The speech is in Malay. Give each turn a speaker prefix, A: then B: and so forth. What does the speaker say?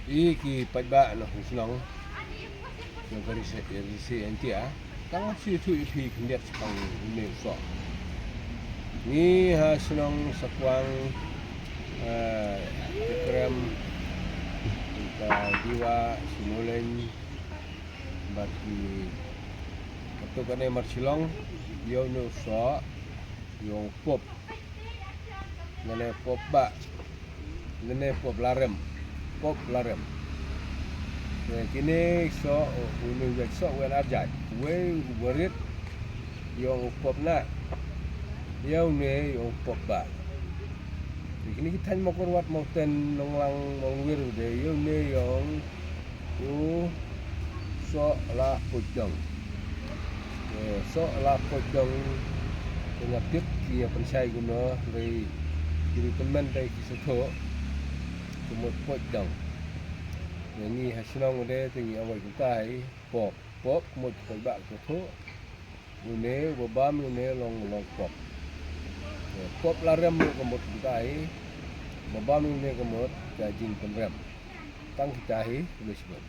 A: Iki pajba no senang yang dari si NTA tang si tu ipi kendiat sepang ini so ni ha senang sakwang krem kita diwa simulen bagi waktu kene marsilong yo no so yung pop ngene pop ba ngene pop larem kini so unu wek so wen arjat we berit yung pop na yau ne yung pop ba kini kita mau kurwat mau ten nonglang mongwir de yau ne yung so la pojong pengapit kia pensai guna dari teman dari kisah kumut pojong ini hasilnya udah tinggi awal kita pop kumut pojbak tu ini babam ini long pop larem kumut kita babam ini kumut gajing penrem tang kita boleh sebut